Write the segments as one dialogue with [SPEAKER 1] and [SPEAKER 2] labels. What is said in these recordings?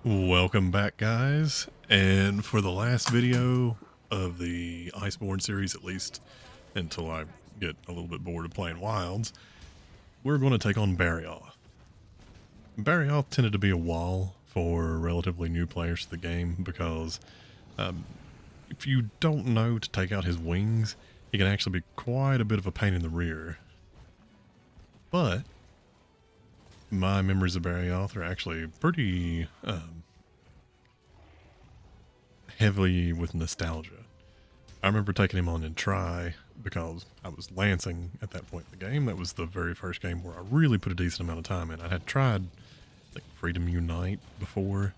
[SPEAKER 1] Welcome back, guys, and for the last video of the Iceborne series, at least until I get a little bit bored of playing Wilds, we're going to take on Barioth. Barioth tended to be a wall for relatively new players to the game because if you don't know to take out his wings, he can actually be quite a bit of a pain in the rear. But my memories of Barioth are actually pretty heavily with nostalgia. I remember taking him on in try because I was lancing at that point in the game. That was the very first game where I really put a decent amount of time in. I had tried like Freedom Unite before,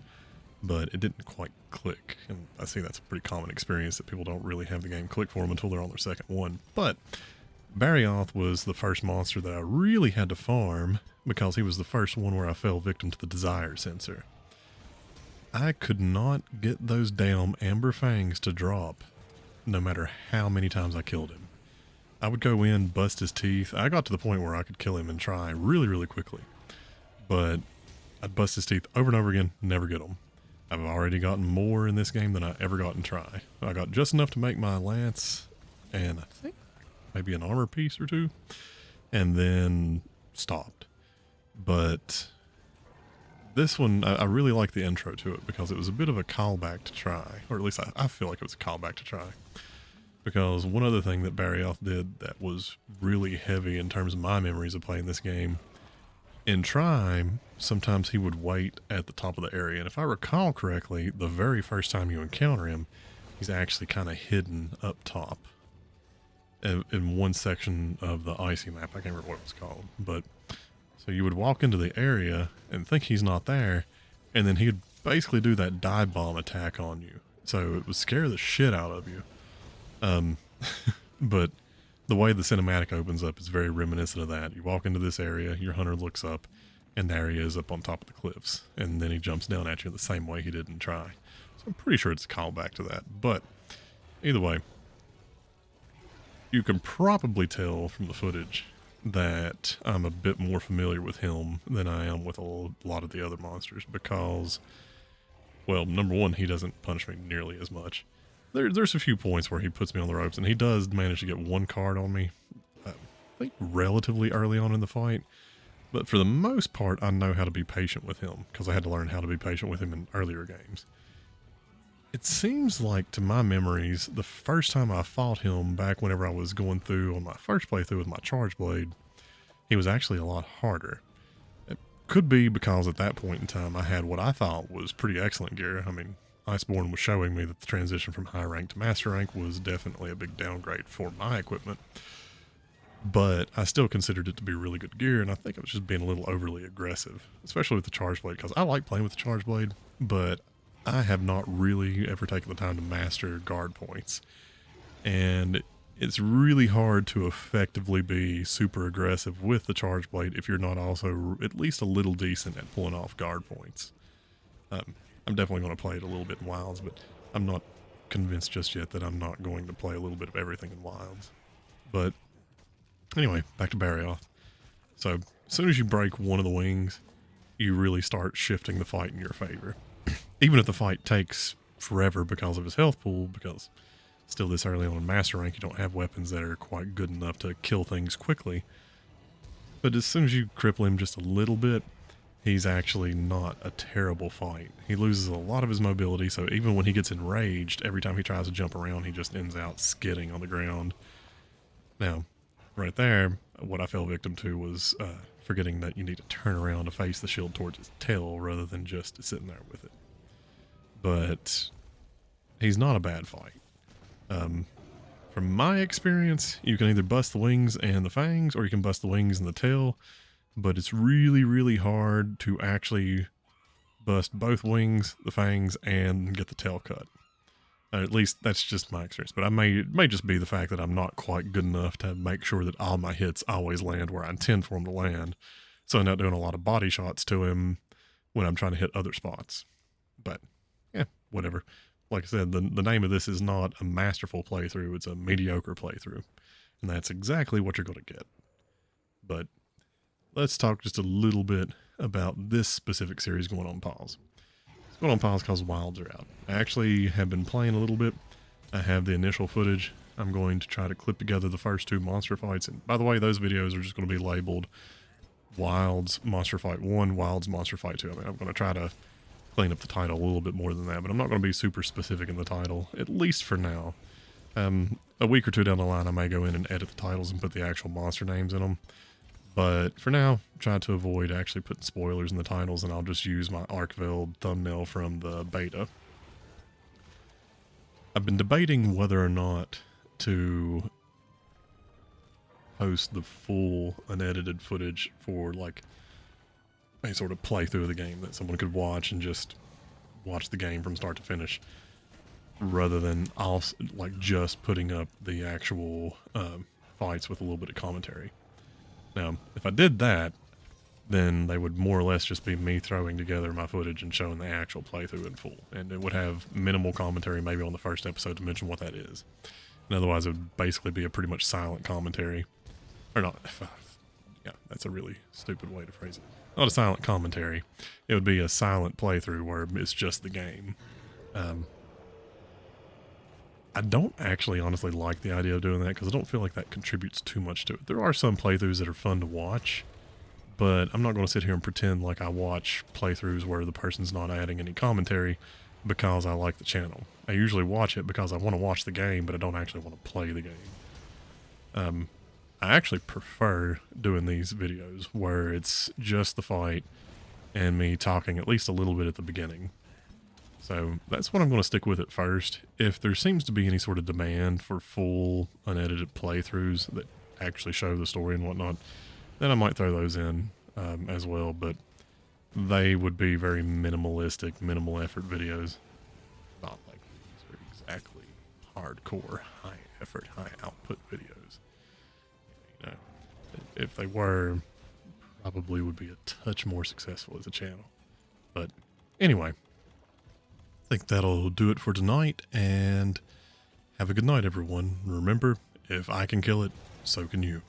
[SPEAKER 1] but it didn't quite click. And I see that's a pretty common experience that people don't really have the game click for them until they're on their second one. But Barioth was the first monster that I really had to farm because he was the first one where I fell victim to the desire sensor. I could not get those damn amber fangs to drop no matter how many times I killed him. I would go in, bust his teeth. I got to the point where I could kill him and try really, really quickly. But I'd bust his teeth over and over again, never get them. I've already gotten more in this game than I ever got in try. I got just enough to make my lance and I think maybe an armor piece or two, and then stopped. But this one, I really like the intro to it because it was a bit of a callback to try, or at least I feel like it was a callback to try. Because one other thing that Barioth did that was really heavy in terms of my memories of playing this game, in try, sometimes he would wait at the top of the area, and if I recall correctly, the very first time you encounter him, he's actually kind of hidden up top in one section of the icy map. I can't remember what it was called, but so you would walk into the area and think he's not there, and then he'd basically do that dive bomb attack on you. So it would scare the shit out of you. But the way the cinematic opens up is very reminiscent of that. You walk into this area, your hunter looks up, and there he is up on top of the cliffs, and then he jumps down at you the same way he did in try. So I'm pretty sure it's a callback to that. But either way, you can probably tell from the footage that I'm a bit more familiar with him than I am with a lot of the other monsters because, well, number one, he doesn't punish me nearly as much. There's a few points where he puts me on the ropes, and he does manage to get one card on me, I think relatively early on in the fight. But for the most part, I know how to be patient with him because I had to learn how to be patient with him in earlier games. It seems like, to my memories, the first time I fought him back whenever I was going through on my first playthrough with my charge blade, he was actually a lot harder. It could be because at that point in time I had what I thought was pretty excellent gear. I mean, Iceborne was showing me that the transition from high rank to master rank was definitely a big downgrade for my equipment. But I still considered it to be really good gear, and I think I was just being a little overly aggressive, especially with the charge blade, because I like playing with the charge blade, but I have not really ever taken the time to master guard points. And it's really hard to effectively be super aggressive with the charge blade if you're not also at least a little decent at pulling off guard points. I'm definitely going to play it a little bit in Wilds, but I'm not convinced just yet that I'm not going to play a little bit of everything in Wilds. But anyway, back to Barioth. So as soon as you break one of the wings, you really start shifting the fight in your favor. Even if the fight takes forever because of his health pool, because still this early on in Master Rank, you don't have weapons that are quite good enough to kill things quickly. But as soon as you cripple him just a little bit, he's actually not a terrible fight. He loses a lot of his mobility, so even when he gets enraged, every time he tries to jump around, he just ends out skidding on the ground. Now, right there, what I fell victim to was forgetting that you need to turn around to face the shield towards his tail rather than just sitting there with it. But he's not a bad fight. From my experience, you can either bust the wings and the fangs, or you can bust the wings and the tail, but it's really, really hard to actually bust both wings, the fangs, and get the tail cut. At least that's just my experience, but it may just be the fact that I'm not quite good enough to make sure that all my hits always land where I intend for them to land, so I end up doing a lot of body shots to him when I'm trying to hit other spots. But yeah, whatever. Like I said, the name of this is not a masterful playthrough, it's a mediocre playthrough. And that's exactly what you're going to get. But let's talk just a little bit about this specific series going on pause. What's going on, pals? Because wilds are out. I actually have been playing a little bit. I have the initial footage. I'm going to try to clip together the first 2 monster fights. And by the way, those videos are just going to be labeled Wilds Monster Fight 1, Wilds Monster Fight 2. I mean, I'm going to try to clean up the title a little bit more than that, but I'm not going to be super specific in the title, at least for now. A week or 2 down the line, I may go in and edit the titles and put the actual monster names in them. But for now, try to avoid actually putting spoilers in the titles, and I'll just use my Arkveld thumbnail from the beta. I've been debating whether or not to post the full unedited footage for like a sort of playthrough of the game that someone could watch and just watch the game from start to finish, rather than like just putting up the actual fights with a little bit of commentary. Now, if I did that, then they would more or less just be me throwing together my footage and showing the actual playthrough in full. And it would have minimal commentary maybe on the first episode to mention what that is. And otherwise, it would basically be a pretty much silent commentary. Or not. Yeah, that's a really stupid way to phrase it. Not a silent commentary. It would be a silent playthrough where it's just the game. I don't actually honestly like the idea of doing that because I don't feel like that contributes too much to it. There are some playthroughs that are fun to watch, but I'm not going to sit here and pretend like I watch playthroughs where the person's not adding any commentary because I like the channel. I usually watch it because I want to watch the game, but I don't actually want to play the game. I actually prefer doing these videos where it's just the fight and me talking at least a little bit at the beginning. So that's what I'm going to stick with at first. If there seems to be any sort of demand for full unedited playthroughs that actually show the story and whatnot, then I might throw those in as well, but they would be very minimalistic, minimal effort videos. Not like these are exactly hardcore, high effort, high output videos. You know, if they were, probably would be a touch more successful as a channel. But anyway, I think that'll do it for tonight, and have a good night, everyone. Remember, if I can kill it, so can you.